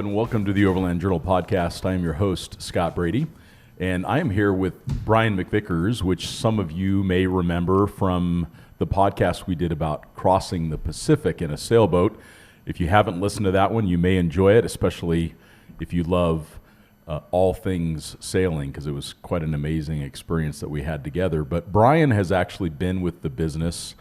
and welcome to the Overland Journal Podcast. I am your host, Scott Brady, and I am here with Brian McVickers, which some of you may remember from the podcast we did about crossing the Pacific in a sailboat. If you haven't listened to that one, you may enjoy it, especially if you love all things sailing, because it was quite an amazing experience that we had together. But Brian has actually been with the business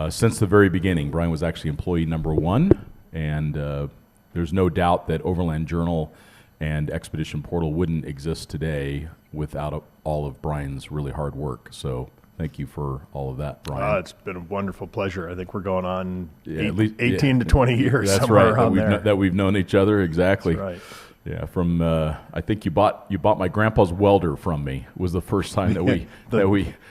since the very beginning. Brian was actually employee number one, and there's no doubt that Overland Journal and Expedition Portal wouldn't exist today without all of Brian's really hard work. So thank you for all of that, Brian. It's been a wonderful pleasure. I think we're going on at least 18 to 20 years. That's somewhere right. around That we've known each other. Exactly. That's right. Yeah, from I think you bought my grandpa's welder from me. Was the first time that we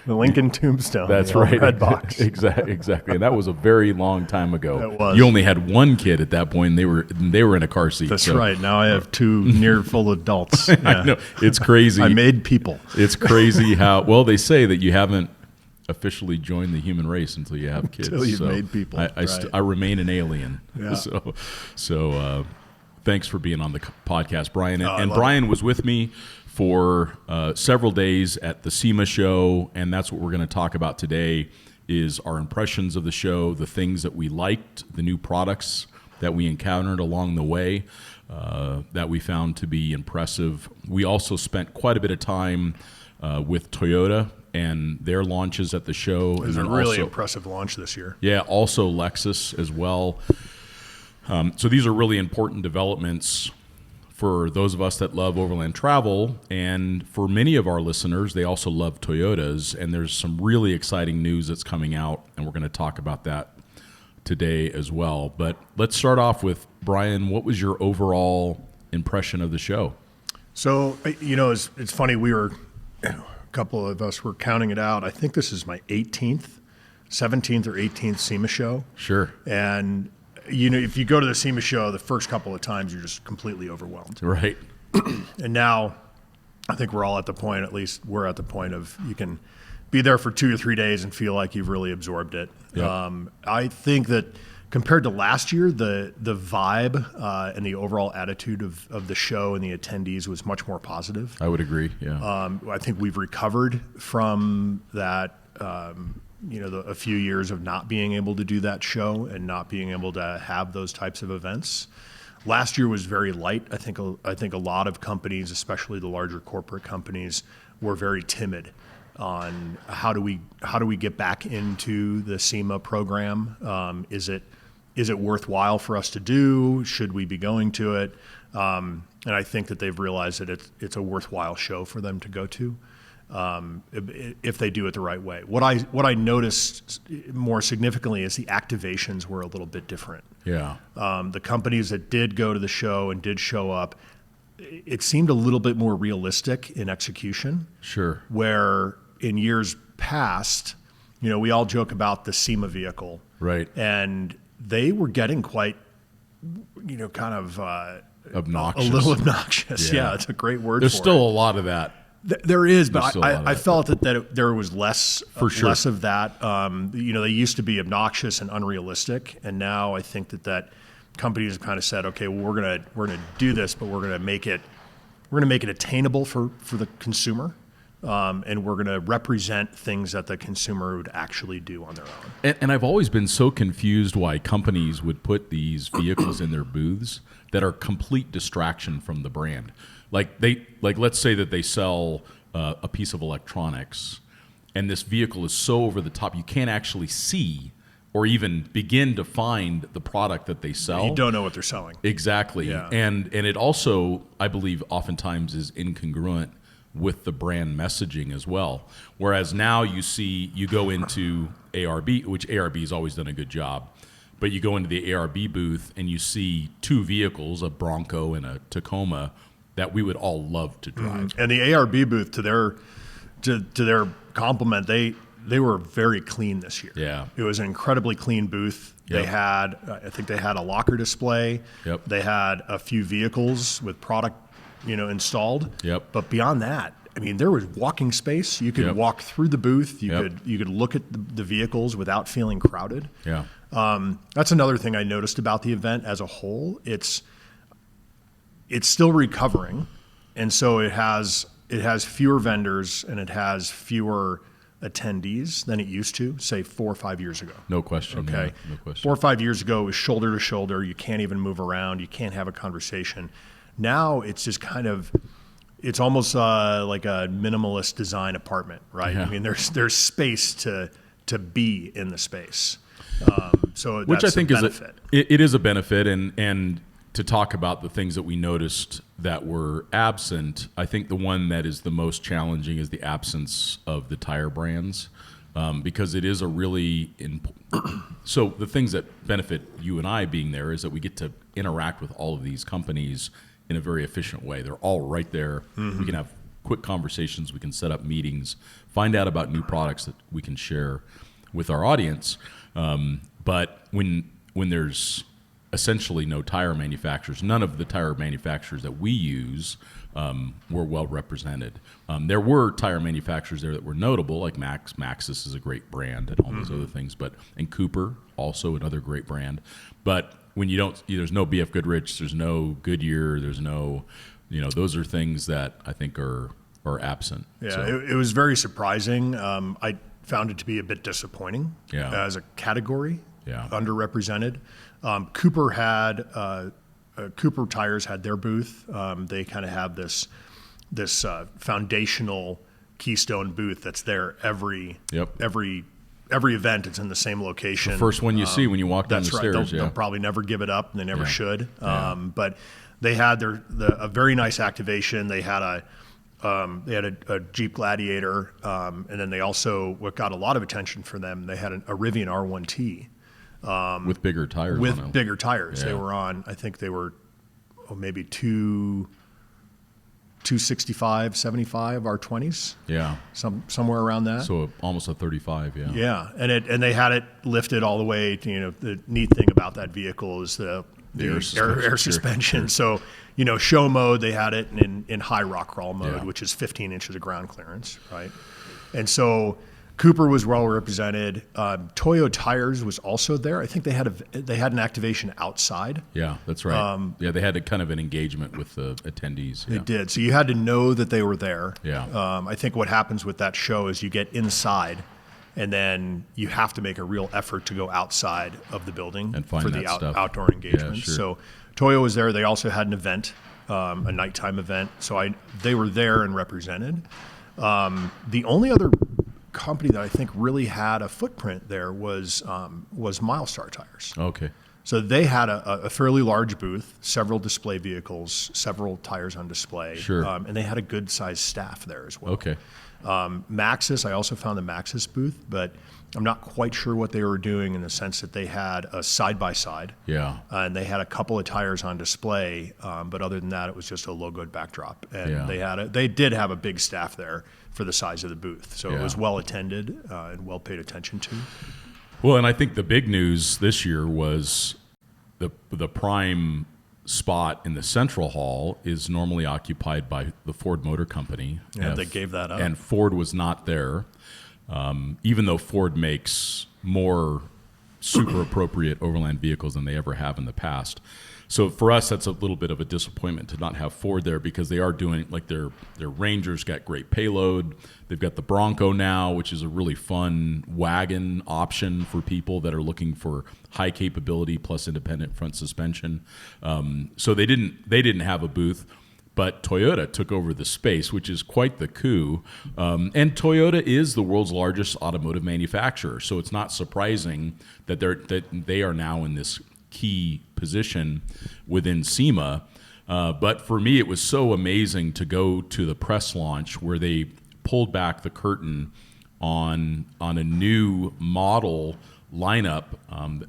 the Lincoln Tombstone. That's the right. Red box. Exactly. And that was a very long time ago. It was. You only had one kid at that point, and they were in a car seat. That's right. Now I have two near full adults. Yeah. I know. It's crazy. I made people. It's crazy how they say that you haven't officially joined the human race until you have kids. Until you've made people. I remain an alien. Yeah. So thanks for being on the podcast, Brian. And Brian was with me for several days at the SEMA show, and that's what we're going to talk about today is our impressions of the show, the things that we liked, the new products that we encountered along the way that we found to be impressive. We also spent quite a bit of time with Toyota and their launches at the show. It was a really impressive launch this year. Yeah, also Lexus as well. So these are really important developments for those of us that love overland travel, and for many of our listeners, they also love Toyotas, and there's some really exciting news that's coming out, and we're going to talk about that today as well. But let's start off with, Brian, what was your overall impression of the show? So, it's funny, a couple of us were counting it out. I think this is my 17th or 18th SEMA show. Sure. And if you go to the SEMA show, the first couple of times you're just completely overwhelmed. Right. And now I think we're all at the point, at least we're at the point of you can be there for 2 or 3 days and feel like you've really absorbed it. Yep. I think that compared to last year, the vibe and the overall attitude of the show and the attendees was much more positive. I would agree, yeah. I think we've recovered from that a few years of not being able to do that show and not being able to have those types of events. Last year was very light. I think a lot of companies, especially the larger corporate companies, were very timid on how do we get back into the SEMA program? Is it worthwhile for us to do? Should we be going to it? And I think that they've realized that it's a worthwhile show for them to go to. If they do it the right way. What I noticed more significantly is the activations were a little bit different. Yeah. The companies that did go to the show and did show up, it seemed a little bit more realistic in execution. Sure. Where in years past, we all joke about the SEMA vehicle. Right. And they were getting quite, kind of obnoxious. A little obnoxious. Yeah, it's a great word. There's still a lot of that. There is, but I felt that there was less of that. They used to be obnoxious and unrealistic, and now I think that companies have kind of said, okay, well, we're gonna do this, but we're gonna make it attainable for the consumer, and we're gonna represent things that the consumer would actually do on their own. And I've always been so confused why companies would put these vehicles in their booths that are complete distraction from the brand. Like let's say that they sell a piece of electronics, and this vehicle is so over the top you can't actually see or even begin to find the product that they sell. You don't know what they're selling. Exactly. Yeah. And it also, I believe, oftentimes is incongruent with the brand messaging as well. Whereas now you go into ARB, which ARB has always done a good job, but you go into the ARB booth and you see two vehicles, a Bronco and a Tacoma, that we would all love to drive. Mm-hmm. And the ARB booth, to their compliment, they were very clean this year. Yeah. It was an incredibly clean booth. Yep. I think they had a locker display. Yep. They had a few vehicles with product, installed. Yep. But beyond that, I mean, there was walking space. You could walk through the booth. You could look at the vehicles without feeling crowded. Yeah. That's another thing I noticed about the event as a whole. it's still recovering, and so it has fewer vendors and it has fewer attendees than it used to, say 4 or 5 years ago. No question. Okay. Yeah, no question. 4 or 5 years ago, it was shoulder to shoulder. You can't even move around. You can't have a conversation. Now it's just kind of, it's almost like a minimalist design apartment, right? Yeah. I mean, there's space to be in the space. So which that's I think a benefit. it is a benefit, and to talk about the things that we noticed that were absent, I think the one that is the most challenging is the absence of the tire brands, because it is a really so the things that benefit you and I being there is that we get to interact with all of these companies in a very efficient way. They're all right there. We can have quick conversations. We can set up meetings, find out about new products that we can share with our audience. But when there's essentially no tire manufacturers, none of the tire manufacturers that we use were well represented. There were tire manufacturers there that were notable, like Maxxis is a great brand and all those other things, and Cooper, also another great brand. But when there's no BF Goodrich, there's no Goodyear, there's no, those are things that I think are absent. Yeah, So, it was very surprising. I found it to be a bit disappointing as a category, underrepresented. Cooper had Cooper Tires had their booth. They kind of have this foundational keystone booth that's there every event. It's in the same location. the first one you see when you walk down the That's right. stairs. They'll probably never give it up, and they never should. Yeah. But they had a very nice activation. They had a Jeep Gladiator, and then they also, what got a lot of attention for them, they had a Rivian R1T. With bigger tires. With bigger tires. Yeah. They were on, I think they were maybe 265, 75 R20s. Yeah. Somewhere around that. So almost a 35, yeah. Yeah, and they had it lifted all the way. The neat thing about that vehicle is the air suspension. Sure. So, show mode, they had it in high rock crawl mode, Yeah. which is 15 inches of ground clearance, right? And so Cooper was well represented. Toyo Tires was also there. I think they had an activation outside. Yeah, that's right. They had kind of an engagement with the attendees. They did. So you had to know that they were there. Yeah. I think what happens with that show is you get inside, and then you have to make a real effort to go outside of the building And find for that the stuff. outdoor engagement. Yeah, sure. So Toyo was there. They also had an event, a nighttime event. So they were there and represented. The only other company that I think really had a footprint there was Milestar Tires. Okay. So they had a fairly large booth, several display vehicles, several tires on display. Sure. And they had a good-sized staff there as well. Okay. Maxxis, I also found the Maxxis booth, but I'm not quite sure what they were doing in the sense that they had a side-by-side. Yeah. And they had a couple of tires on display, but other than that, it was just a logoed backdrop. And they did have a big staff there for the size of the booth. So it was well attended and well paid attention to. Well, and I think the big news this year was the prime spot in the central hall is normally occupied by the Ford Motor Company. Yeah, they gave that up. And Ford was not there, even though Ford makes more super appropriate Overland vehicles than they ever have in the past. So for us, that's a little bit of a disappointment to not have Ford there, because they are doing, like, their Ranger's got great payload. They've got the Bronco now, which is a really fun wagon option for people that are looking for high capability plus independent front suspension. So they didn't have a booth, but Toyota took over the space, which is quite the coup. And Toyota is the world's largest automotive manufacturer, so it's not surprising that they are now in this key position within SEMA. But for me, it was so amazing to go to the press launch where they pulled back the curtain on a new model lineup.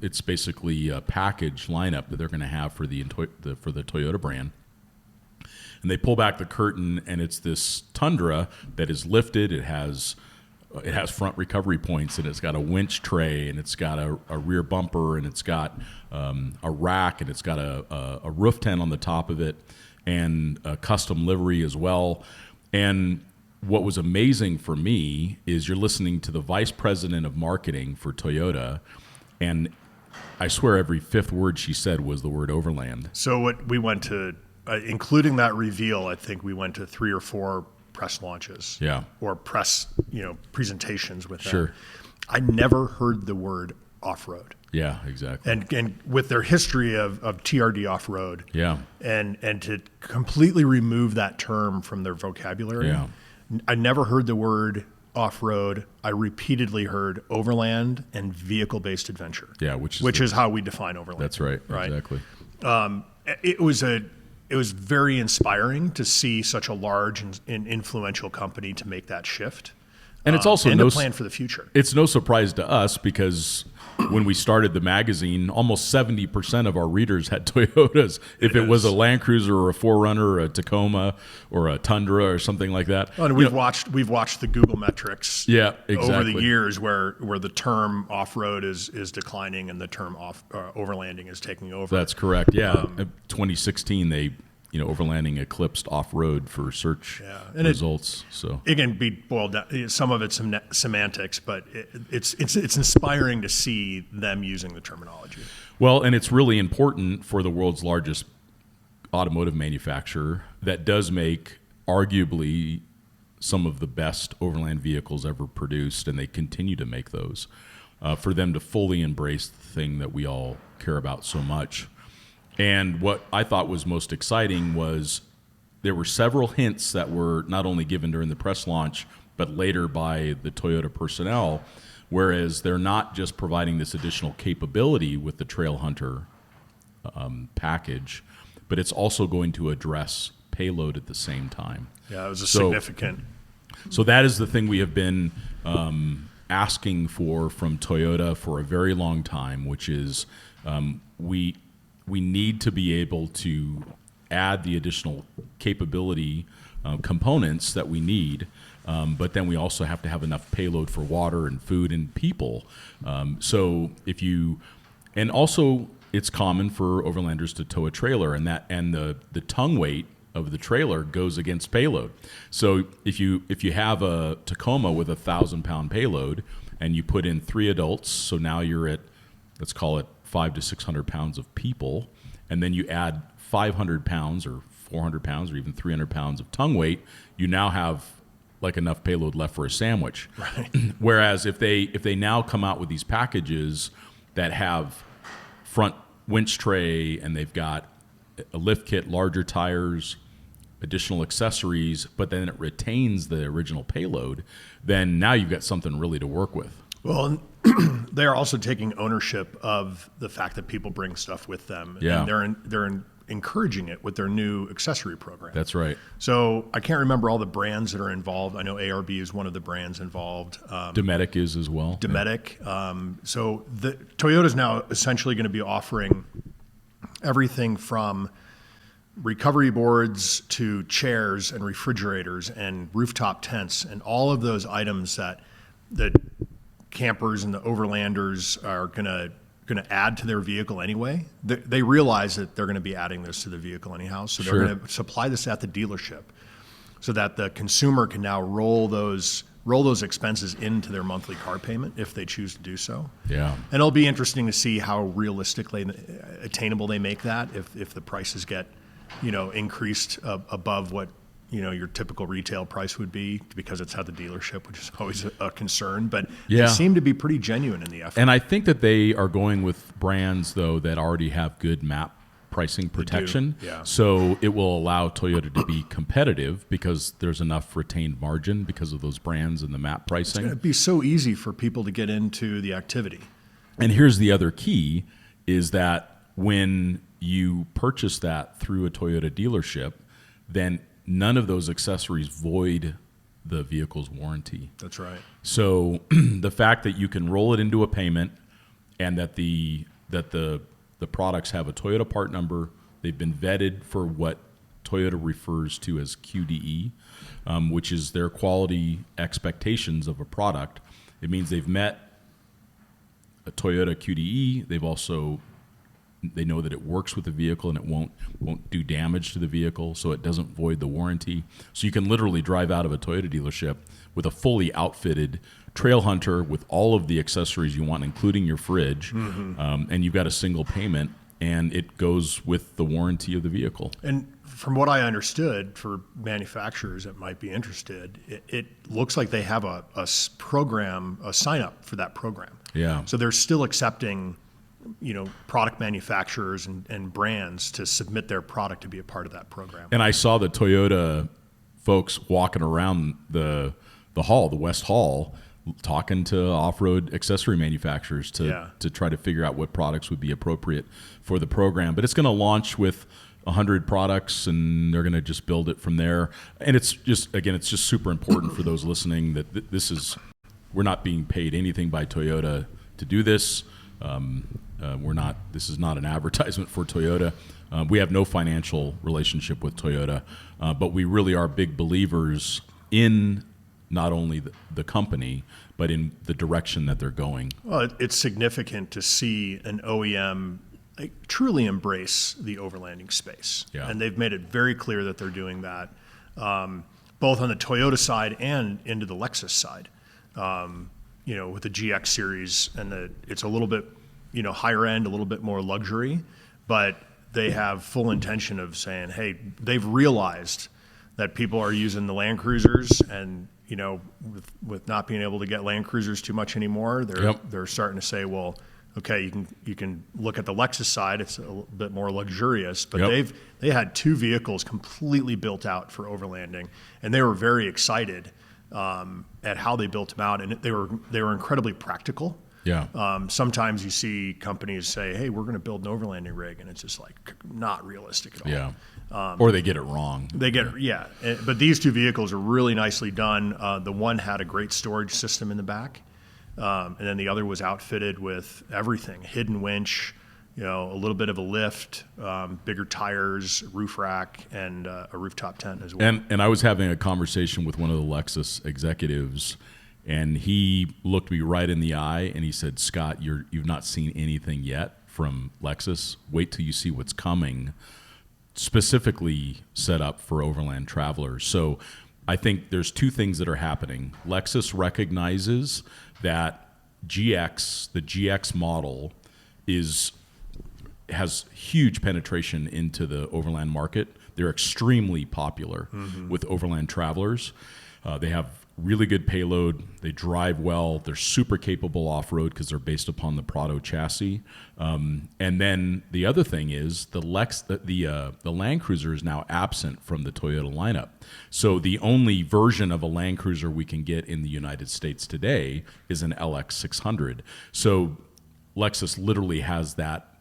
It's basically a package lineup that they're going to have for the Toyota brand. And they pull back the curtain, and it's this Tundra that is lifted. It has front recovery points, and it's got a winch tray, and it's got a rear bumper, and it's got a rack, and it's got a roof tent on the top of it, and a custom livery as well. And what was amazing for me is you're listening to the vice president of marketing for Toyota, and I swear every fifth word she said was the word Overland. So we went to including that reveal, I think we went to 3 or 4 press launches. Yeah. Or press, presentations with them. Sure. I never heard the word off-road. Yeah, exactly. And with their history of TRD off-road, Yeah. and to completely remove that term from their vocabulary, Yeah. I never heard the word off-road. I repeatedly heard overland and vehicle-based adventure. Yeah, which is how we define overland. That's right. Exactly. It was very inspiring to see such a large and influential company to make that shift. And it's also to plan for the future. It's no surprise to us because when we started the magazine, almost 70% of our readers had Toyotas. If it was a Land Cruiser or a 4Runner or a Tacoma or a Tundra or something like that. Oh, and we've watched the Google metrics over the years where the term off-road is declining and the term overlanding is taking over. That's correct. Yeah. 2016, overlanding eclipsed off-road for search results. So it can be boiled down. Some of it's semantics, but it's inspiring to see them using the terminology. Well, and it's really important for the world's largest automotive manufacturer that does make arguably some of the best overland vehicles ever produced, and they continue to make those, for them to fully embrace the thing that we all care about so much. And what I thought was most exciting was there were several hints that were not only given during the press launch, but later by the Toyota personnel, whereas they're not just providing this additional capability with the Trail Hunter package, but it's also going to address payload at the same time. Yeah, it was significant. So that is the thing we have been asking for from Toyota for a very long time, which is we need to be able to add the additional capability components that we need, but then we also have to have enough payload for water and food and people. And also it's common for overlanders to tow a trailer, and the tongue weight of the trailer goes against payload. So if you have a Tacoma with 1,000-pound payload and you put in 3 adults, so now you're at, let's call it 500 to 600 pounds of people, and then you add 500 pounds or 400 pounds or even 300 pounds of tongue weight, you now have like enough payload left for a sandwich. Right. Whereas if they now come out with these packages that have front winch tray and they've got a lift kit, larger tires, additional accessories, but then it retains the original payload, then now you've got something really to work with. Well, they are also taking ownership of the fact that people bring stuff with them. Yeah. And they're encouraging it with their new accessory program. That's right. So I can't remember all the brands that are involved. I know ARB is one of the brands involved. Dometic is as well. Dometic. Yeah. So the Toyota's now essentially going to be offering everything from recovery boards to chairs and refrigerators and rooftop tents and all of those items that campers and the overlanders are going to add to their vehicle anyway. They realize that they're going to be adding this to the vehicle anyhow, so they're going to supply this at the dealership so that the consumer can now roll those expenses into their monthly car payment if they choose to do so. Yeah. And it'll be interesting to see how realistically attainable they make that if the prices get, increased above what your typical retail price would be because it's at the dealership, which is always a concern. But they seem to be pretty genuine in the effort. And I think that they are going with brands, though, that already have good map pricing protection. Yeah. So it will allow Toyota to be competitive because there's enough retained margin because of those brands and the map pricing. It's going to be so easy for people to get into the activity. And here's the other key is that when you purchase that through a Toyota dealership, then none of those accessories void the vehicle's warranty. That's right. So the fact that you can roll it into a payment and that the products have a Toyota part number, they've been vetted for what Toyota refers to as QDE, which is their quality expectations of a product. It means they've met a Toyota QDE. They know that it works with the vehicle and it won't do damage to the vehicle, so it doesn't void the warranty. So you can literally drive out of a Toyota dealership with a fully outfitted Trail Hunter with all of the accessories you want, including your fridge, and you've got a single payment, and it goes with the warranty of the vehicle. And from what I understood, for manufacturers that might be interested, it looks like they have a program, a sign up for that program. Yeah. So they're still accepting, product manufacturers and brands to submit their product to be a part of that program. And I saw the Toyota folks walking around the hall, the West Hall, talking to off-road accessory manufacturers to try to figure out what products would be appropriate for the program. But it's going to launch with 100 products, and they're going to just build it from there. And it's just super important for those listening that we're not being paid anything by Toyota to do this. This is not an advertisement for Toyota. We have no financial relationship with Toyota, but we really are big believers in not only the company, but in the direction that they're going. Well, it's significant to see an OEM truly embrace the overlanding space. Yeah. And they've made it very clear that they're doing that, both on the Toyota side and into the Lexus side. With the GX series, and it's a little bit, higher end, a little bit more luxury, but they have full intention of saying, hey, they've realized that people are using the Land Cruisers, and with not being able to get Land Cruisers too much anymore, they're starting to say, well, okay, you can look at the Lexus side; it's a little bit more luxurious, but they had two vehicles completely built out for overlanding, and they were very excited at how they built them out, and they were incredibly practical. Yeah. Sometimes you see companies say, "Hey, we're going to build an overlanding rig," and it's just like not realistic at all. Yeah. Or they get it wrong. But these two vehicles are really nicely done. The one had a great storage system in the back, and then the other was outfitted with everything: hidden winch, a little bit of a lift, bigger tires, roof rack, and a rooftop tent as well. And I was having a conversation with one of the Lexus executives, and he looked me right in the eye and he said, "Scott, you've not seen anything yet from Lexus. Wait till you see what's coming, specifically set up for overland travelers." So I think there's two things that are happening. Lexus recognizes that the GX model has huge penetration into the overland market. They're extremely popular with overland travelers. They have really good payload. They drive well. They're super capable off-road because they're based upon the Prado chassis. And then the other thing is the Land Cruiser is now absent from the Toyota lineup. So the only version of a Land Cruiser we can get in the United States today is an LX 600. So Lexus literally has that.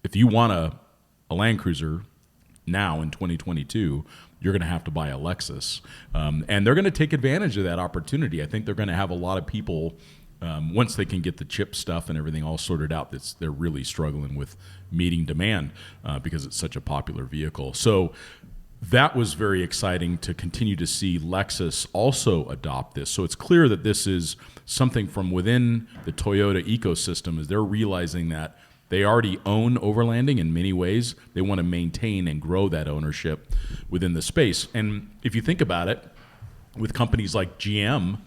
If you want a Land Cruiser now in 2022, you're going to have to buy a Lexus. And they're going to take advantage of that opportunity. I think they're going to have a lot of people, once they can get the chip stuff and everything all sorted out, they're really struggling with meeting demand because it's such a popular vehicle. So that was very exciting to continue to see Lexus also adopt this. So it's clear that this is something from within the Toyota ecosystem, as they're realizing that they already own overlanding in many ways. They want to maintain and grow that ownership within the space. And if you think about it, with companies like GMC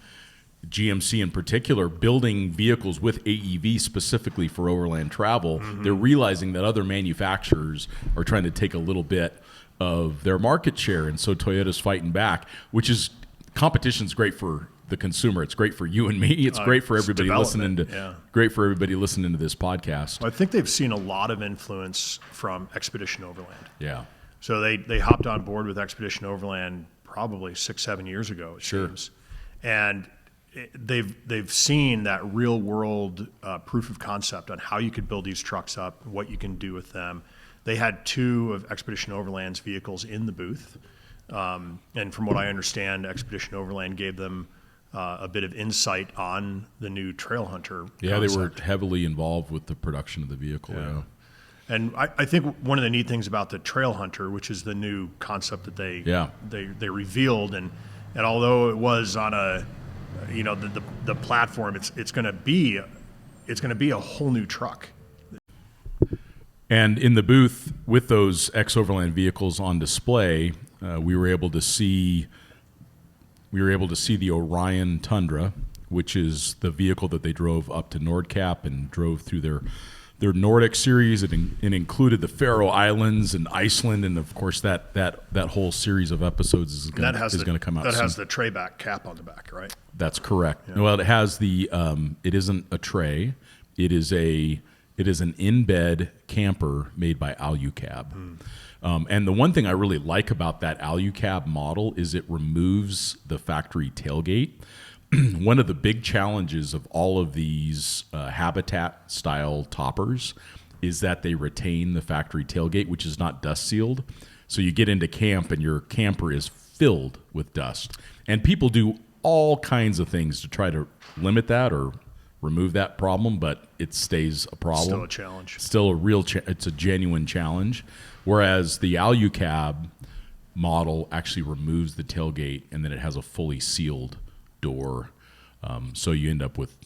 in particular, building vehicles with AEV specifically for overland travel, they're realizing that other manufacturers are trying to take a little bit of their market share. And so Toyota's fighting back, which is, competition's great for the consumer. It's great for you and me. It's great for everybody listening to this podcast. Well, I think they've seen a lot of influence from Expedition Overland. Yeah. So they hopped on board with Expedition Overland probably 6-7 years ago, it seems. And they've seen that real world proof of concept on how you could build these trucks up, what you can do with them. They had 2 of Expedition Overland's vehicles in the booth. And from what I understand, Expedition Overland gave them a bit of insight on the new Trail Hunter concept. Yeah, they were heavily involved with the production of the vehicle. Yeah. And I think one of the neat things about the Trail Hunter, which is the new concept that they revealed, and although it was on the platform, it's going to be a whole new truck. And in the booth with those ex-Overland vehicles on display, we were able to see the Orion Tundra, which is the vehicle that they drove up to Nordcap and drove through their Nordic series. It included the Faroe Islands and Iceland, and of course that whole series of episodes is going to come out. That soon. has the tray back cap on the back, right? That's correct. Yeah. Well, it has the. It isn't a tray. It is an in-bed camper made by Alucab. And the one thing I really like about that Alucab model is it removes the factory tailgate. One of the big challenges of all of these Habitat-style toppers is that they retain the factory tailgate, which is not dust sealed. So you get into camp and your camper is filled with dust. And people do all kinds of things to try to limit that or remove that problem, but it stays a problem. Still a challenge. Still a real it's a genuine challenge. Whereas the Alucab model actually removes the tailgate and then it has a fully sealed door. So you end up with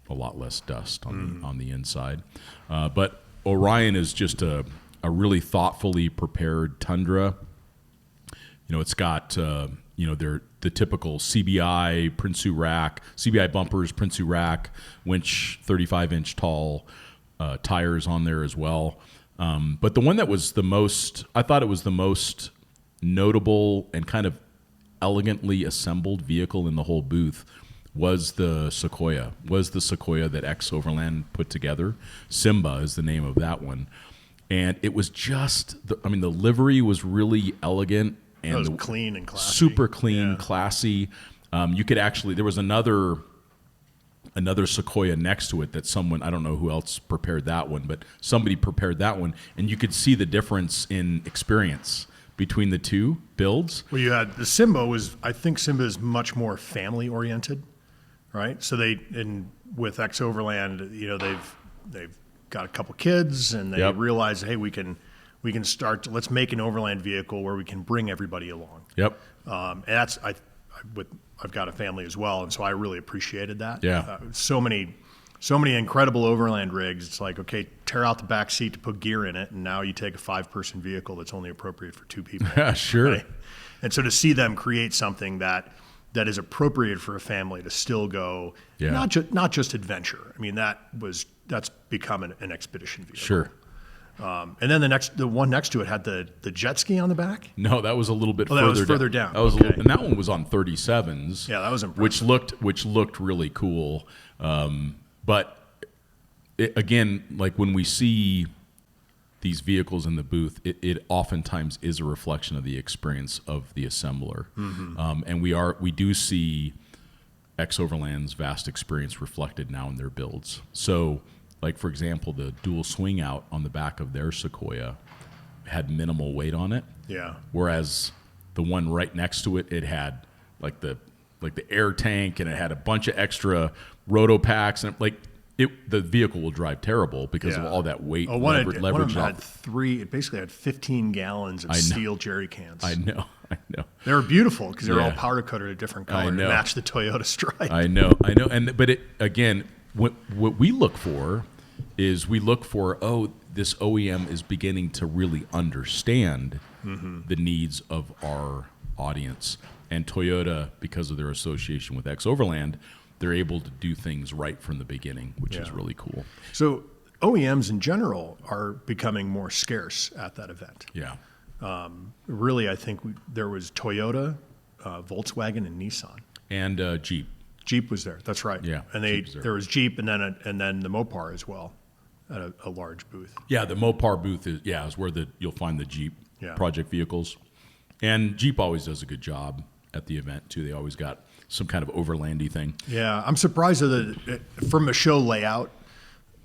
a lot less dust on the inside. But Orion is just a really thoughtfully prepared Tundra. It's got they're the typical CBI Prinsu rack, CBI bumpers, Prinsu rack, winch, 35-inch tall tires on there as well. But the one that was I thought it was the most notable and kind of elegantly assembled vehicle in the whole booth was the Sequoia that X Overland put together. Simba is the name of that one. And it was just, the livery was really elegant. And it was clean and classy. Super clean, classy. You could actually, there was another Sequoia next to it that someone, I don't know who else prepared that one, but somebody prepared that one. And you could see the difference in experience between the two builds. Well, you had the Simba I think Simba is much more family oriented, right? So with X Overland, they've got a couple kids and they realize, hey, we can start. Let's make an Overland vehicle where we can bring everybody along. Yep. And that's I've got a family as well, and so I really appreciated that. Yeah. So many incredible Overland rigs. It's like, okay, tear out the back seat to put gear in it, and now you take a 5-person vehicle that's only appropriate for 2 people. Sure. Right? And so to see them create something that is appropriate for a family to still go, not just adventure. That's become an expedition vehicle. Sure. And then the one next to it had the jet ski on the back. No, that was a little bit further. That was further down. That was and that one was on 37s. Yeah, that was impressive. Which looked really cool. But again, like when we see these vehicles in the booth, it oftentimes is a reflection of the experience of the assembler. Mm-hmm. And we do see X Overland's vast experience reflected now in their builds. So, like for example, the dual swing out on the back of their Sequoia had minimal weight on it. Yeah. Whereas the one right next to it had like the air tank, and it had a bunch of extra roto packs, and the vehicle will drive terrible because of all that weight. Leverage. One of them had it basically had 15 gallons of steel jerry cans. I know. They were beautiful because they were all powder coated a different color to match the Toyota stripe. I know. But what we look for is this OEM is beginning to really understand the needs of our audience. And Toyota, because of their association with X Overland, they're able to do things right from the beginning, which is really cool. So OEMs in general are becoming more scarce at that event. Yeah. Really, I think there was Toyota, Volkswagen, and Nissan. And Jeep. Jeep was there. That's right. Yeah. And there was Jeep, and then the Mopar as well, at a large booth. Yeah, the Mopar booth is where you'll find the Jeep project vehicles, and Jeep always does a good job at the event too. They always got some kind of overlandy thing. Yeah, I'm surprised that from a show layout,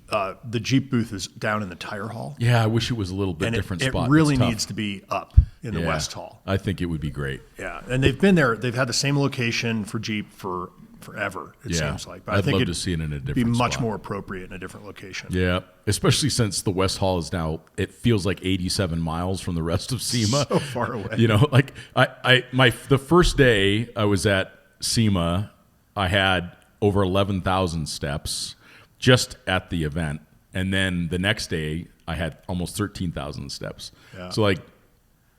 the Jeep booth is down in the tire hall. Yeah, I wish it was a little bit different spot. It really needs to be up in the West Hall. I think it would be great. Yeah, and they've been there. They've had the same location for Jeep for forever, it seems like. But I'd I think love to see it in a different be much spot. more appropriate in a different location. Yeah, especially since the West Hall is now, it feels like 87 miles from the rest of SEMA. So far away. The first day I was at SEMA, I had over 11,000 steps just at the event. And then the next day I had almost 13,000 steps. Yeah. So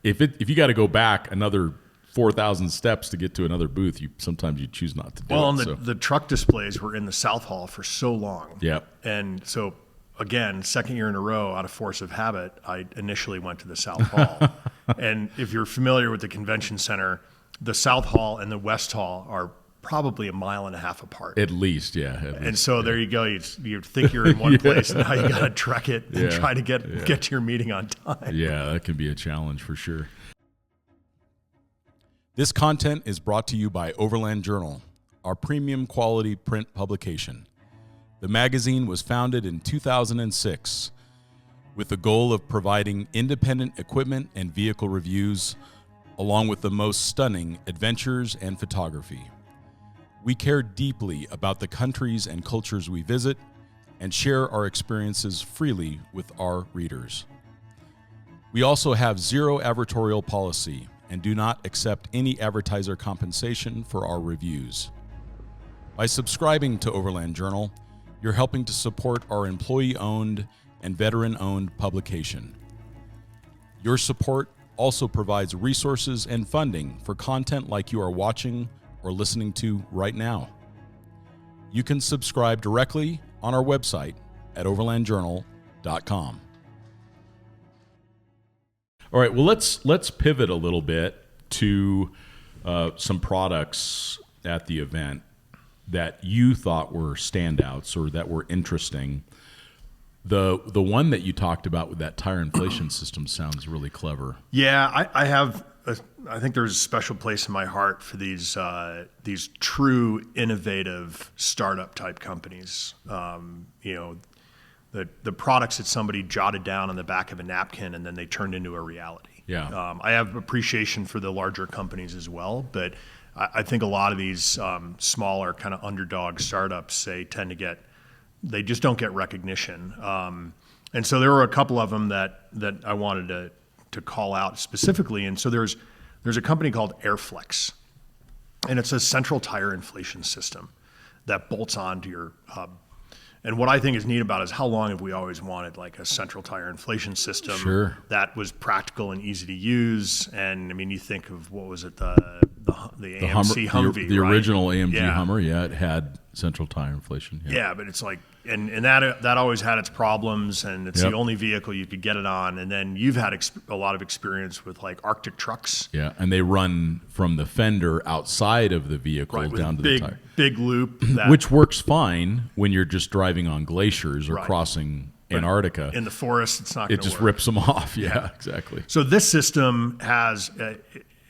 if you got to go back another 4,000 steps to get to another booth, sometimes you choose not to do it. Well, and the truck displays were in the South Hall for so long. Yeah. And so again, second year in a row, out of force of habit, I initially went to the South Hall. And if you're familiar with the convention center, the South Hall and the West Hall are probably 1.5 miles apart. At least, yeah. And so there you go. You think you're in one place, and now you got to trek it and try to get to your meeting on time. Yeah, that can be a challenge for sure. This content is brought to you by Overland Journal, our premium quality print publication. The magazine was founded in 2006 with the goal of providing independent equipment and vehicle reviews, along with the most stunning adventures and photography. We care deeply about the countries and cultures we visit and share our experiences freely with our readers. We also have zero advertorial policy and do not accept any advertiser compensation for our reviews. By subscribing to Overland Journal, you're helping to support our employee-owned and veteran-owned publication. Your support also provides resources and funding for content like you are watching or listening to right now. You can subscribe directly on our website at overlandjournal.com. All right, well, let's pivot a little bit to some products at the event that you thought were standouts or that were interesting. The one that you talked about with that tire inflation system sounds really clever. Yeah, I think there's a special place in my heart for these true innovative startup type companies. The products that somebody jotted down on the back of a napkin and then they turned into a reality. Yeah. I have appreciation for the larger companies as well, but I think a lot of these smaller kind of underdog startups, they just don't get recognition. And so there were a couple of them that I wanted to call out specifically. And so there's a company called Airflex, and it's a central tire inflation system that bolts onto your hub. And what I think is neat about it is how long have we always wanted like a central tire inflation system that was practical and easy to use. And I mean, you think of, what was it, the AMC Humvee, the original AMG Hummer, it had central tire inflation. Yeah, but it's like, and that always had its problems, and it's the only vehicle you could get it on. And then you've had a lot of experience with like Arctic trucks. Yeah, and they run from the fender outside of the vehicle down to the tire. Big loop. Which works fine when you're just driving on glaciers or crossing Antarctica. In the forest, it's not going to work. It just rips them off. Yeah, exactly. So this system has,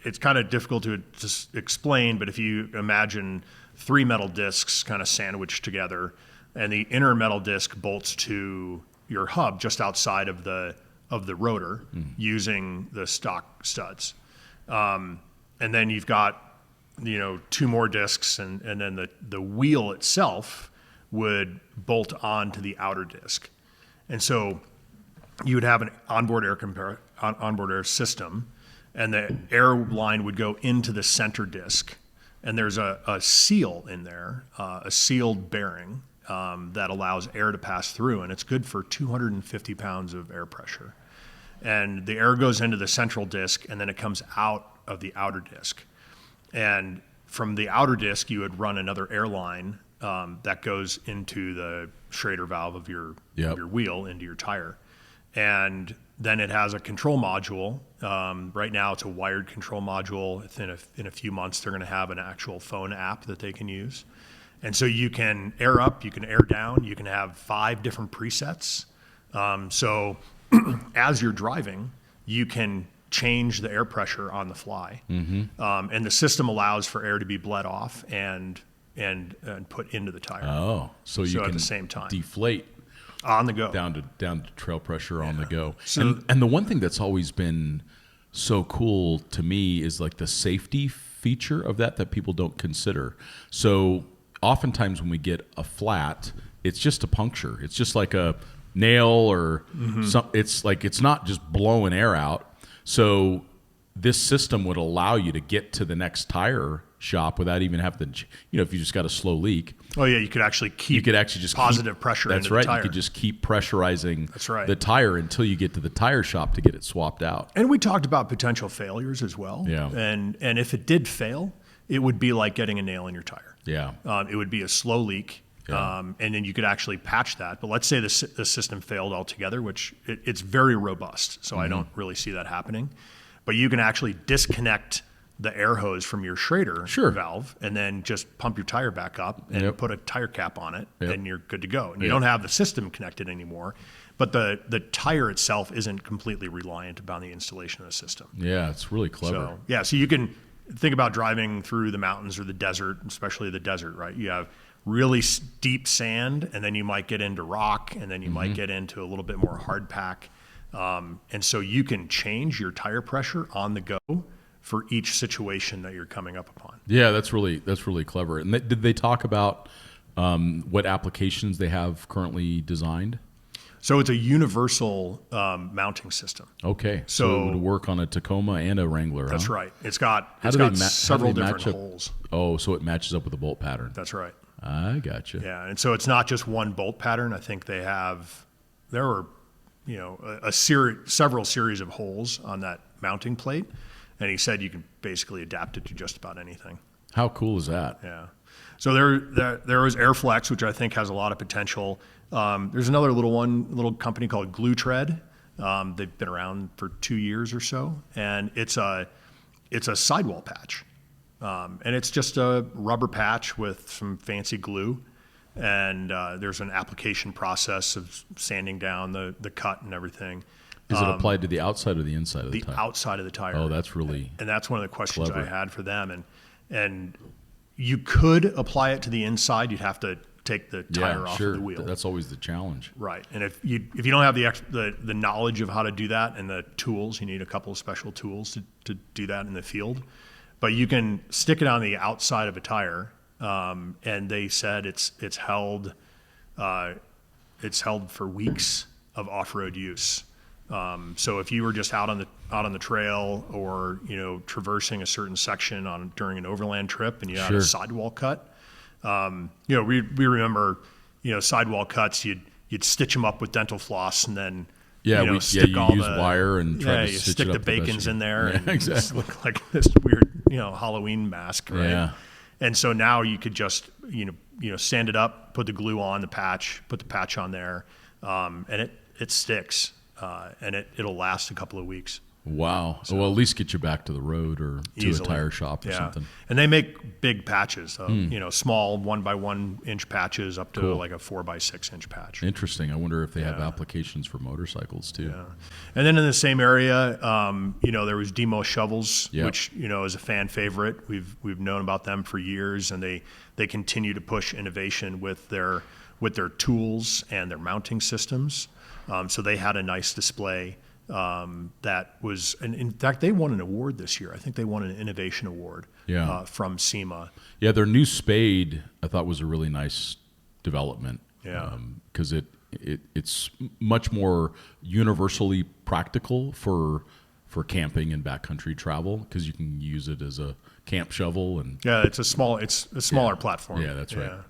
it's kind of difficult to just explain, but if you imagine 3 metal discs kind of sandwiched together, and the inner metal disc bolts to your hub just outside of the rotor using the stock studs. And then you've got 2 more discs, and then the wheel itself would bolt onto the outer disc. And so you would have an onboard air system, and the air line would go into the center disc. And there's a seal in there, a sealed bearing that allows air to pass through, and it's good for 250 pounds of air pressure. And the air goes into the central disc, and then it comes out of the outer disc. And from the outer disc, you would run another air line that goes into the Schrader valve of your wheel, into your tire. And then it has a control module. Right now, it's a wired control module. In a few months, they're going to have an actual phone app that they can use. And so you can air up, you can air down, you can have 5 different presets. So as you're driving, you can change the air pressure on the fly. And the system allows for air to be bled off and put into the tire. Oh, so you can at the same time deflate on the go down to trail pressure on the go. So, and the one thing that's always been so cool to me is like the safety feature of that people don't consider. So oftentimes when we get a flat, it's just a puncture. It's just like a nail or it's like, it's not just blowing air out. So this system would allow you to get to the next tire shop without even having to, if you just got a slow leak. Oh yeah, you could actually just positive pressure into the tire. You could just keep pressurizing the tire until you get to the tire shop to get it swapped out. And we talked about potential failures as well. Yeah. And if it did fail, it would be like getting a nail in your tire. Yeah. It would be a slow leak. And then you could actually patch that. But let's say the system failed altogether, which it's very robust, so I don't really see that happening. But you can actually disconnect the air hose from your Schrader valve and then just pump your tire back up and put a tire cap on it, and you're good to go. And you don't have the system connected anymore, but the tire itself isn't completely reliant upon the installation of the system. Yeah, it's really clever. So you can think about driving through the mountains or the desert, especially the desert, right? You have really deep sand, and then you might get into rock, and then you might get into a little bit more hard pack. And so you can change your tire pressure on the go for each situation that you're coming up upon. Yeah, that's really clever. And did they talk about what applications they have currently designed? So it's a universal mounting system. Okay, so it would work on a Tacoma and a Wrangler. That's right. It's got several different holes. Oh, so it matches up with the bolt pattern. That's right. I gotcha. Yeah, and so it's not just one bolt pattern. I think there were, several series of holes on that mounting plate, and he said you can basically adapt it to just about anything. How cool is that? Yeah. So there was Airflex, which I think has a lot of potential. There's another little company called Glue Tread. They've been around for 2 years or so, and it's a sidewall patch. And it's just a rubber patch with some fancy glue, and there's an application process of sanding down the cut and everything. Is it applied to the outside or the inside of the tire? The outside of the tire. Oh, that's really and that's one of the questions clever. I had for them. And you could apply it to the inside. You'd have to take the tire off of the wheel. That's always the challenge. Right. And if you don't have the knowledge of how to do that and the tools, you need a couple of special tools to do that in the field. But you can stick it on the outside of a tire, and they said it's held for weeks of off-road use. So if you were just out on the trail, or traversing a certain section during an overland trip, and you had a sidewall cut, we remember sidewall cuts. You'd stitch them up with dental floss, and then you use wire and try to stick the bacons in there, and exactly. just look like this weird Halloween mask, right? Yeah. And so now you could just sand it up, put the glue on the patch, put the patch on there, and it sticks, and it'll last a couple of weeks. Wow. So, well, at least get you back to the road or to easily. a tire shop or something. And they make big patches, small 1x1 inch patches up to like a 4x6 inch patch. Interesting. I wonder if they have applications for motorcycles too. Yeah. And then in the same area, there was Demo Shovels, Yep. which is a fan favorite. We've known about them for years, and they continue to push innovation with their tools and their mounting systems. So they had a nice display. That was, and in fact, they won an award this year. I think they won an innovation award from SEMA. Yeah, their new spade I thought was a really nice development. Yeah, because it's much more universally practical for camping and backcountry travel, because you can use it as a camp shovel it's a smaller platform. Yeah, that's right.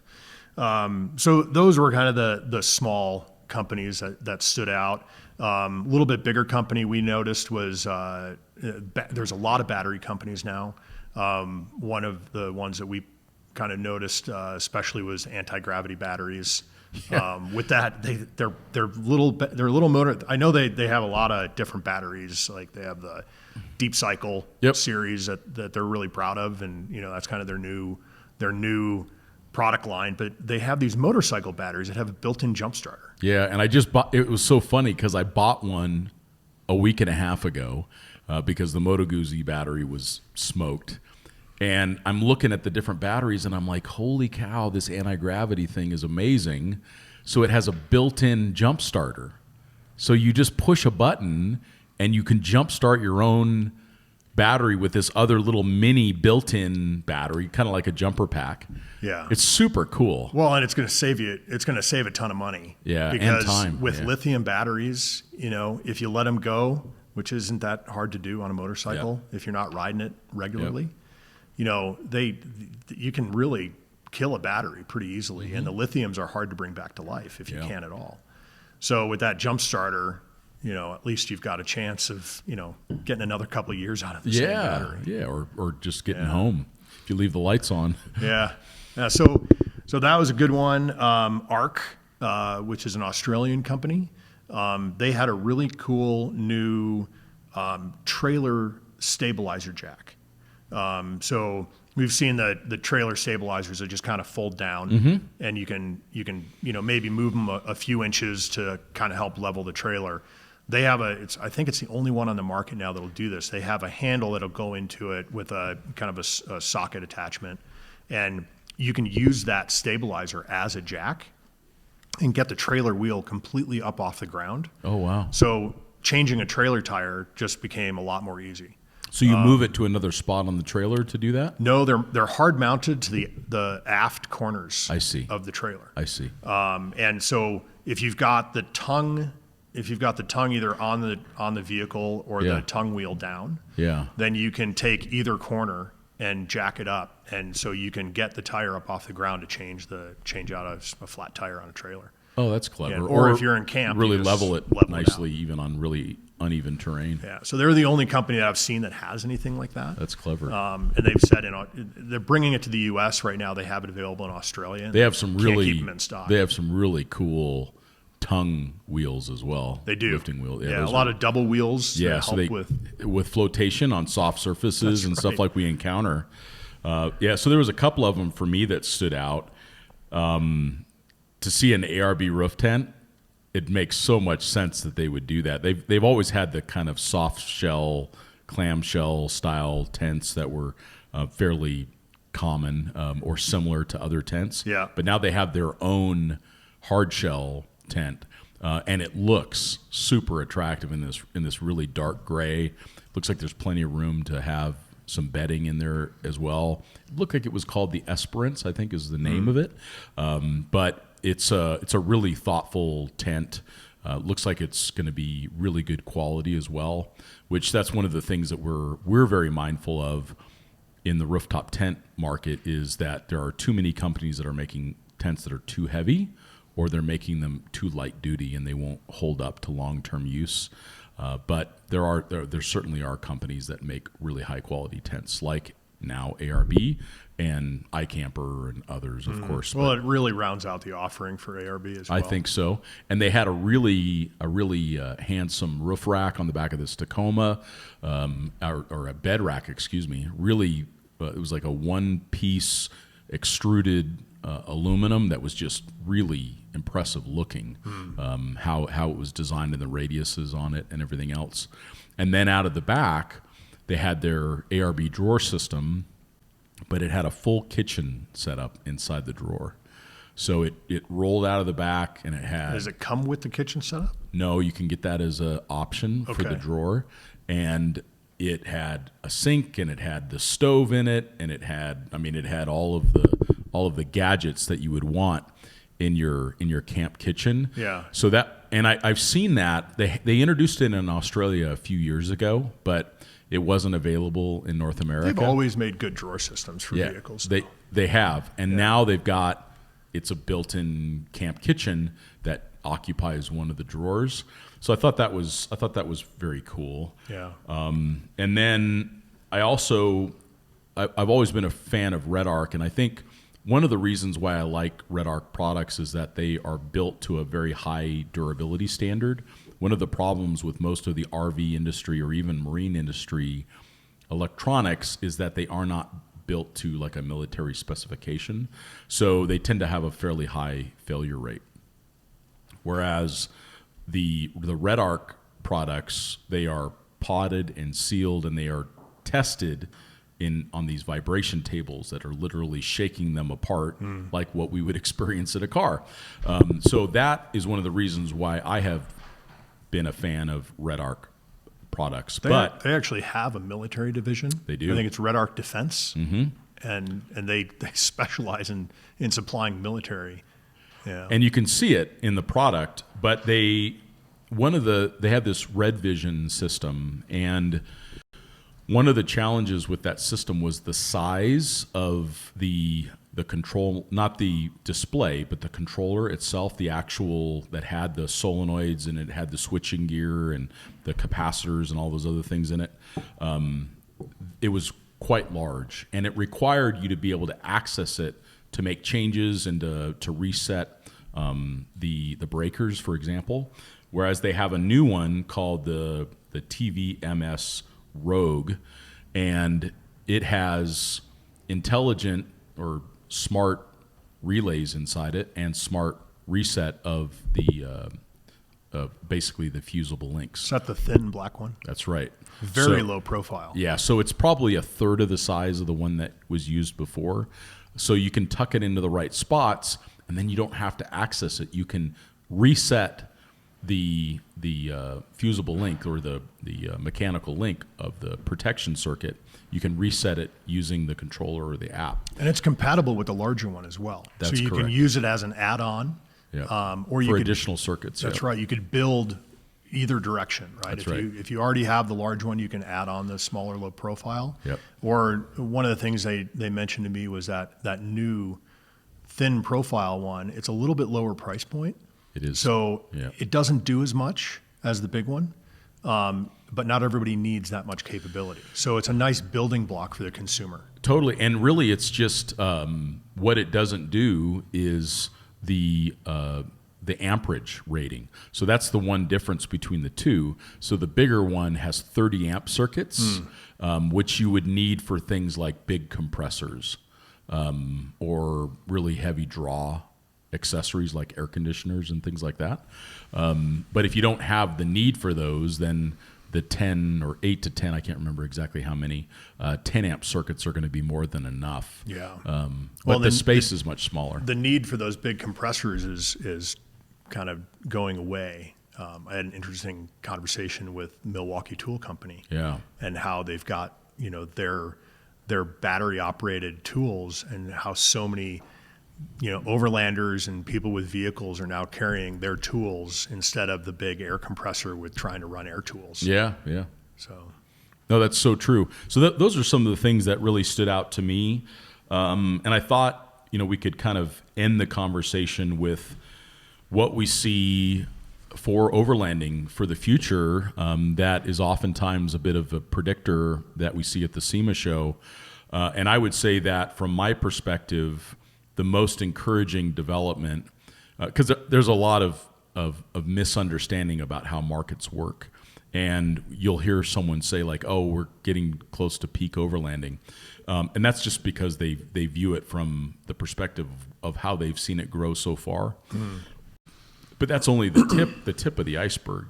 So those were kind of the small companies that stood out. A little bit bigger company we noticed was there's a lot of battery companies now. One of the ones that we kind of noticed especially was anti-gravity batteries. With that, they're little motor. I know they have a lot of different batteries. Like they have the Deep Cycle series that they're really proud of, and that's kind of their new product line. But they have these motorcycle batteries that have a built-in jump starter. Yeah, and I just bought. It was so funny because I bought one a week and a half ago because the Moto Guzzi battery was smoked. And I'm looking at the different batteries, and I'm like, holy cow, this anti-gravity thing is amazing. So it has a built-in jump starter. So you just push a button, and you can jump start your own battery with this other little mini built-in battery, kind of like a jumper pack. Yeah. It's super cool. Well, and it's going to save a ton of money. Yeah, because and time. With lithium batteries, if you let them go, which isn't that hard to do on a motorcycle, if you're not riding it regularly, you can really kill a battery pretty easily, and the lithiums are hard to bring back to life if you can at all. So with that jump starter, at least you've got a chance of, getting another couple of years out of the same battery. Yeah, or just getting home if you leave the lights on. Yeah. So So that was a good one. ARC, which is an Australian company, they had a really cool new trailer stabilizer jack. So we've seen the trailer stabilizers that just kind of fold down, and you can maybe move them a few inches to kind of help level the trailer. They have I think it's the only one on the market now that'll do this. They have a handle that'll go into it with a kind of a socket attachment, and you can use that stabilizer as a jack and get the trailer wheel completely up off the ground. Oh, wow. So changing a trailer tire just became a lot more easy. So you move it to another spot on the trailer to do that? No, they're hard mounted to the aft corners of the trailer. I see. And so if you've got the tongue either on the vehicle or the tongue wheel down, then you can take either corner and jack it up, and so you can get the tire up off the ground to change out a flat tire on a trailer. Oh, that's clever. Yeah, or if you're in camp, really you level it nicely, it even on really uneven terrain. Yeah, so they're the only company that I've seen that has anything like that. That's clever. And they've said they're bringing it to the U.S. right now. They have it available in Australia. They have some can't keep them in stock. They have some really cool tongue wheels as well. They do. Lifting wheels. Yeah, a lot of double wheels. Yeah, so with flotation on soft surfaces and stuff like we encounter. So there was a couple of them for me that stood out. To see an ARB roof tent, it makes so much sense that they would do that. They've always had the kind of soft shell, clamshell style tents that were fairly common or similar to other tents. Yeah. But now they have their own hard shell tent, and it looks super attractive in this really dark gray. Looks like there's plenty of room to have some bedding in there as well. It looked like it was called the Esperance, I think is the name of it. But it's a really thoughtful tent. Looks like it's going to be really good quality as well, which that's one of the things that we're very mindful of in the rooftop tent market, is that there are too many companies that are making tents that are too heavy, or they're making them too light duty and they won't hold up to long-term use. But there certainly are companies that make really high quality tents, like now ARB and iCamper and others, of course. Well, it really rounds out the offering for ARB as well. I think so. And they had a really handsome roof rack on the back of this Tacoma, or a bed rack, excuse me. Really, it was like a one-piece extruded aluminum that was just really impressive looking. How it was designed and the radiuses on it and everything else. And then out of the back, they had their ARB drawer system, but it had a full kitchen set up inside the drawer. So it rolled out of the back, and it had... Does it come with the kitchen setup? No, you can get that as an option for the drawer. And it had a sink, and it had the stove in it, and it had all of the gadgets that you would want in your camp kitchen. Yeah. So that, and I've seen that they introduced it in Australia a few years ago, but it wasn't available in North America. They've always made good drawer systems for vehicles. They have, and now they've got, it's a built-in camp kitchen that occupies one of the drawers. So I thought that was very cool. Yeah. And then I've always been a fan of Red Arc, and I think one of the reasons why I like Red Arc products is that they are built to a very high durability standard. One of the problems with most of the RV industry or even marine industry electronics is that they are not built to like a military specification. So they tend to have a fairly high failure rate. Whereas the Red Arc products, they are potted and sealed, and they are tested on these vibration tables that are literally shaking them apart like what we would experience in a car. So that is one of the reasons why I have been a fan of Red Arc products. But they actually have a military division. They do. I think it's Red Arc Defense, and they specialize in supplying military. Yeah. And you can see it in the product, but they have this Red Vision system, and one of the challenges with that system was the size of the control, not the display, but the controller itself, the actual that had the solenoids and it had the switching gear and the capacitors and all those other things in it. It was quite large, and it required you to be able to access it to make changes and to reset the breakers, for example. Whereas they have a new one called the TVMS Rogue, and it has intelligent or smart relays inside it and smart reset of basically the fusible links. Is that the thin black one? That's right. Very low profile. Yeah, so it's probably a third of the size of the one that was used before. So you can tuck it into the right spots, and then you don't have to access it. You can reset the fusible link or the mechanical link of the protection circuit. You can reset it using the controller or the app. And it's compatible with the larger one as well. That's so you correct. can use it as an add-on. Yeah. Or you for could, additional circuits. That's right. You could build either direction, right? That's right. If you already have the large one, you can add on the smaller low profile. Yep. Or one of the things they mentioned to me was that new thin profile one, it's a little bit lower price point. It is. So yeah. It doesn't do as much as the big one, but not everybody needs that much capability. So it's a nice building block for the consumer. Totally. And really it's just what it doesn't do is the amperage rating. So that's the one difference between the two. So the bigger one has 30 amp circuits, which you would need for things like big compressors or really heavy draw accessories like air conditioners and things like that. But if you don't have the need for those, then the 10 or 8 to 10, I can't remember exactly how many, 10 amp circuits are going to be more than enough. Yeah. But the space is much smaller. The need for those big compressors is kind of going away. I had an interesting conversation with Milwaukee Tool Company. Yeah. And how they've got, their battery operated tools, and how so many overlanders and people with vehicles are now carrying their tools instead of the big air compressor with trying to run air tools. Yeah, yeah. So, no, that's so true. So those are some of the things that really stood out to me. And I thought, we could kind of end the conversation with what we see for overlanding for the future. That is oftentimes a bit of a predictor that we see at the SEMA show. And I would say that from my perspective, the most encouraging development, because there's a lot of misunderstanding about how markets work. And you'll hear someone say like, oh, we're getting close to peak overlanding. And that's just because they view it from the perspective of how they've seen it grow so far. But that's only the tip of the iceberg.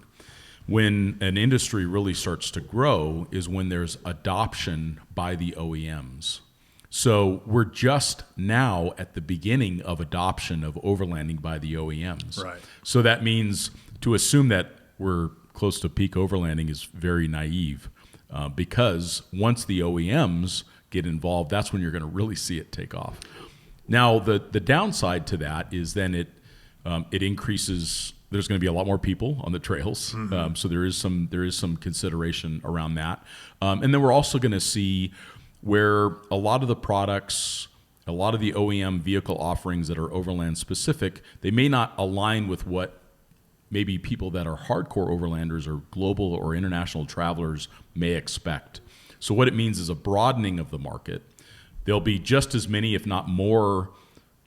When an industry really starts to grow is when there's adoption by the OEMs. So we're just now at the beginning of adoption of overlanding by the OEMs. Right. So that means to assume that we're close to peak overlanding is very naive, because once the OEMs get involved, that's when you're going to really see it take off. Now, the downside to that is then it increases. There's going to be a lot more people on the trails, so there is some consideration around that, and then we're also going to see where a lot of the products, a lot of the OEM vehicle offerings that are overland specific, they may not align with what maybe people that are hardcore overlanders or global or international travelers may expect. So what it means is a broadening of the market. There'll be just as many, if not more,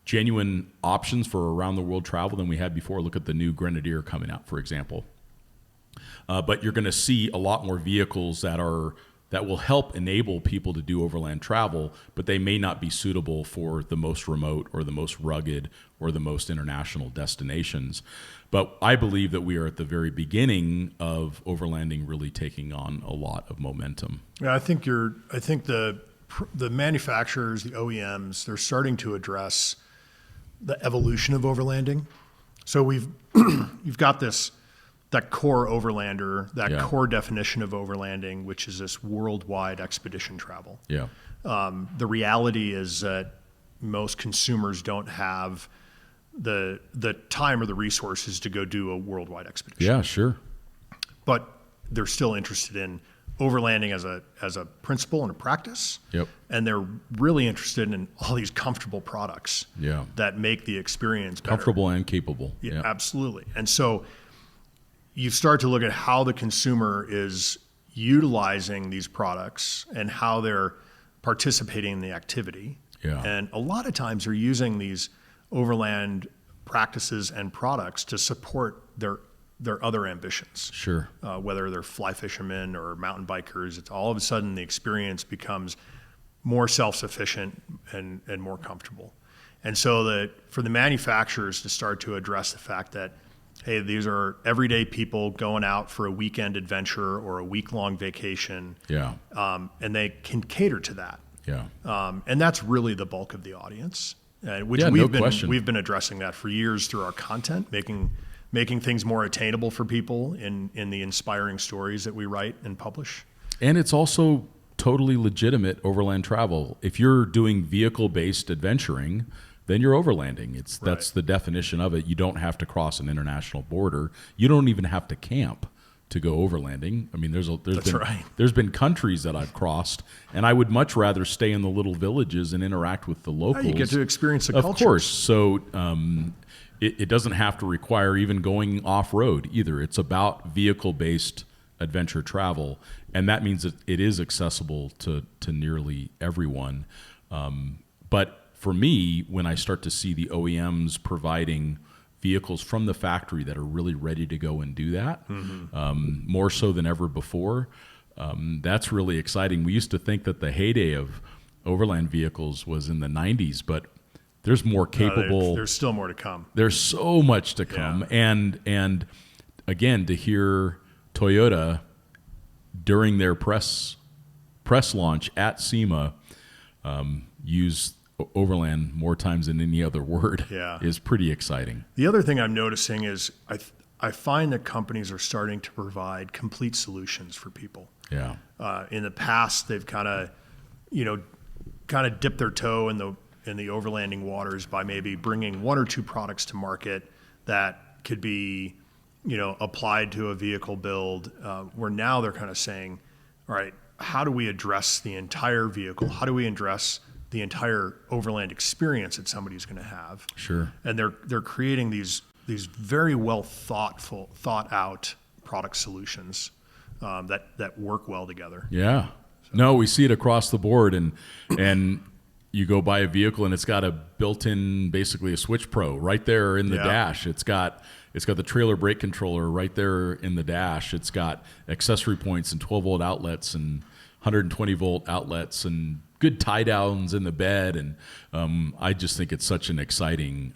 genuine options for around the world travel than we had before. Look at the new Grenadier coming out, for example. But you're going to see a lot more vehicles that will help enable people to do overland travel, but they may not be suitable for the most remote or the most rugged or the most international destinations. But I believe that we are at the very beginning of overlanding really taking on a lot of momentum. Yeah, I think the manufacturers, the OEMs, they're starting to address the evolution of overlanding. So you've got that core overlander, that core definition of overlanding, which is this worldwide expedition travel. Yeah. The reality is that most consumers don't have the time or the resources to go do a worldwide expedition. Yeah, sure. But they're still interested in overlanding as a principle and a practice. Yep. And they're really interested in all these comfortable products Yeah. that make the experience better. Comfortable and capable. Yeah, absolutely. And so you start to look at how the consumer is utilizing these products and how they're participating in the activity. Yeah. And a lot of times they're using these overland practices and products to support their other ambitions. Sure. Whether they're fly fishermen or mountain bikers, it's all of a sudden the experience becomes more self-sufficient and more comfortable. And so that for the manufacturers to start to address the fact that, hey, these are everyday people going out for a weekend adventure or a week-long vacation. Yeah. And they can cater to that. Yeah. And that's really the bulk of the audience, which Yeah, we've been addressing that for years through our content, making things more attainable for people in the inspiring stories that we write and publish. And it's also totally legitimate overland travel. If you're doing vehicle-based adventuring, then you're overlanding. That's the definition of it. You don't have to cross an international border. You don't even have to camp to go overlanding. I mean, there's been countries that I've crossed, and I would much rather stay in the little villages and interact with the locals. You get to experience the culture. Of course. So it doesn't have to require even going off-road either. It's about vehicle-based adventure travel, and that means that it is accessible to nearly everyone. But for me, when I start to see the OEMs providing vehicles from the factory that are really ready to go and do that, more so than ever before, that's really exciting. We used to think that the heyday of overland vehicles was in the 90s, but there's more capable. There's still more to come. There's so much to come. Yeah. And again, to hear Toyota during their press launch at SEMA use overland more times than any other word is pretty exciting. The other thing I'm noticing is I find that companies are starting to provide complete solutions for people. Yeah. In the past, they've kind of dipped their toe in the overlanding waters by maybe bringing one or two products to market that could be, applied to a vehicle build, where now they're kind of saying, all right, how do we address the entire vehicle? How do we address the entire overland experience that somebody's going to have? Sure. And they're creating these very well thought out product solutions that work well together. Yeah. No, we see it across the board, and you go buy a vehicle and it's got a built-in, basically a Switch Pro right there in the dash. It's got the trailer brake controller right there in the dash. It's got accessory points and 12-volt outlets and 120-volt outlets and good tie downs in the bed, and I just think it's such an exciting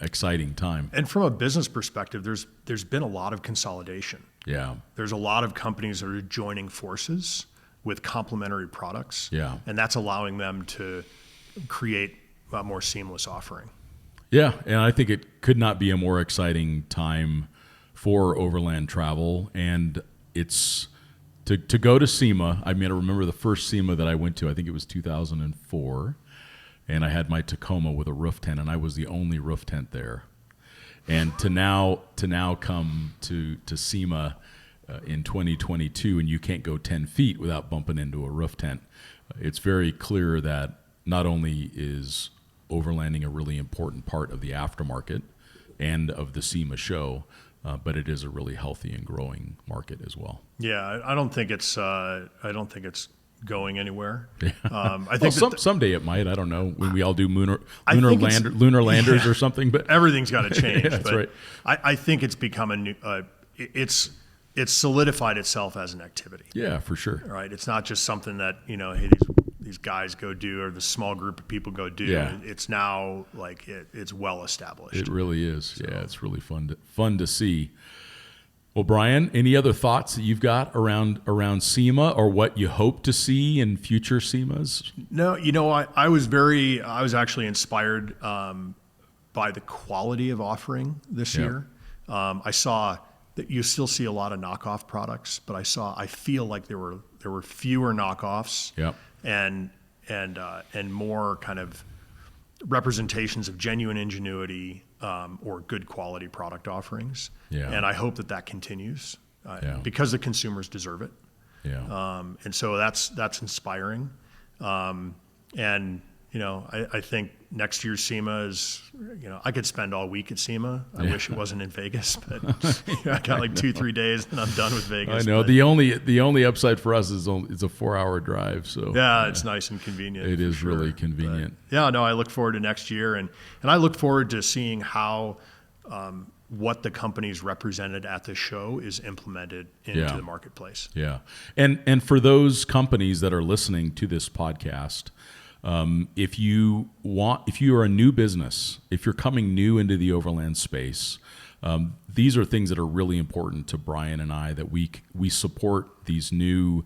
time. And from a business perspective, there's been a lot of consolidation. Yeah, there's a lot of companies that are joining forces with complementary products. Yeah, and that's allowing them to create a more seamless offering. Yeah, and I think it could not be a more exciting time for overland travel, and it's. To go to SEMA, I remember the first SEMA that I went to, I think it was 2004, and I had my Tacoma with a roof tent, and I was the only roof tent there. And to now come to SEMA in 2022, and you can't go 10 feet without bumping into a roof tent, it's very clear that not only is overlanding a really important part of the aftermarket and of the SEMA show, but it is a really healthy and growing market as well. Yeah, I don't think it's going anywhere. Yeah. I think someday it might. I don't know, when we all do lunar landers or something. But everything's got to change. Yeah, that's but right. I think it's become a new. It's solidified itself as an activity. Yeah, for sure. Right. It's not just something that hey, these guys go do, or the small group of people go do. Yeah. It's now like it's well established. It really is. So. Yeah, it's really fun to see. Well, Brian, any other thoughts that you've got around SEMA, or what you hope to see in future SEMAs? No, I was actually inspired by the quality of offering this year. I saw that you still see a lot of knockoff products, but I feel like there were fewer knockoffs. Yep. And more kind of representations of genuine ingenuity or good quality product offerings. Yeah. And I hope that continues because the consumers deserve it. Yeah. And so that's inspiring. And I think next year's SEMA is, I could spend all week at SEMA. I wish it wasn't in Vegas, but I got like 2-3 days and I'm done with Vegas. I know. The only upside for us is it's a 4-hour drive. So yeah, it's nice and convenient. It is really convenient. But, I look forward to next year, and I look forward to seeing how what the companies represented at the show is implemented into the marketplace. Yeah, and for those companies that are listening to this podcast, if you are a new business, if you're coming new into the overland space, these are things that are really important to Brian and I, that we support these new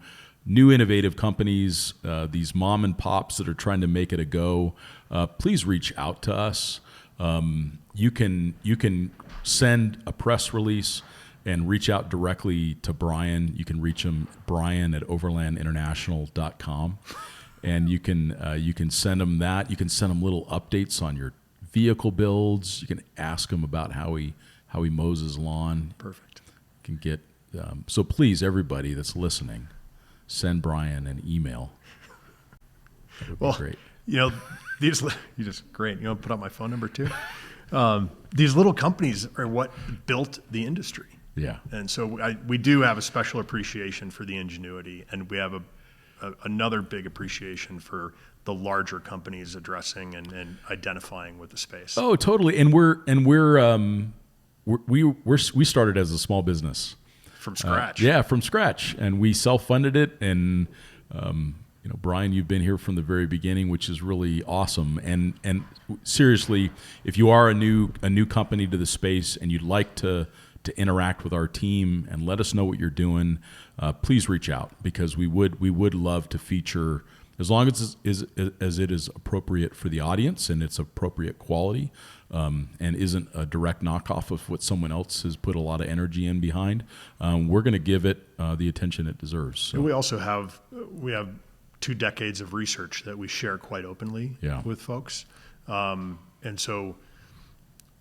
innovative companies, these mom and pops that are trying to make it a go. Please reach out to us. You can send a press release and reach out directly to Brian. You can reach him, Brian at overlandinternational.com. And you can send him that. You can send him little updates on your vehicle builds. You can ask him about how he mows his lawn. Perfect. You can get so please, everybody that's listening, send Brian an email. That would be great. These you just great. Put out my phone number too. These little companies are what built the industry. Yeah. And so we do have a special appreciation for the ingenuity, and we have another big appreciation for the larger companies addressing and identifying with the space. Oh, totally. And we started as a small business from scratch. From scratch, and we self-funded it. And Brian, you've been here from the very beginning, which is really awesome. And seriously, if you are a new company to the space and you'd like to interact with our team and let us know what you're doing, please reach out, because we would love to feature, as long as it is appropriate for the audience and it's appropriate quality, and isn't a direct knockoff of what someone else has put a lot of energy in behind. We're going to give it the attention it deserves. So. And we also have 2 decades of research that we share quite openly with folks, and so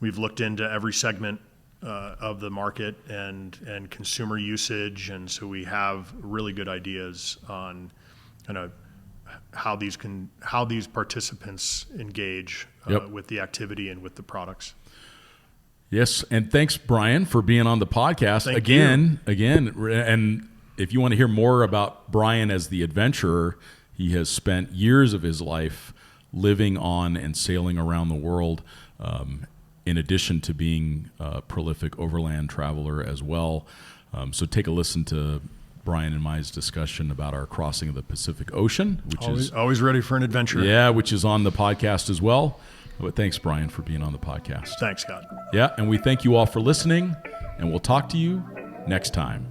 we've looked into every segment of the market and consumer usage, and so we have really good ideas on kind of how these participants engage with the activity and with the products. Yes, and thanks, Brian, for being on the podcast. Thank again. And if you want to hear more about Brian as the adventurer, he has spent years of his life living on and sailing around the world, in addition to being a prolific overland traveler as well. So take a listen to Brian and my discussion about our crossing of the Pacific Ocean, which is always ready for an adventure. Yeah, which is on the podcast as well. But thanks, Brian, for being on the podcast. Thanks, Scott. Yeah, and we thank you all for listening, and we'll talk to you next time.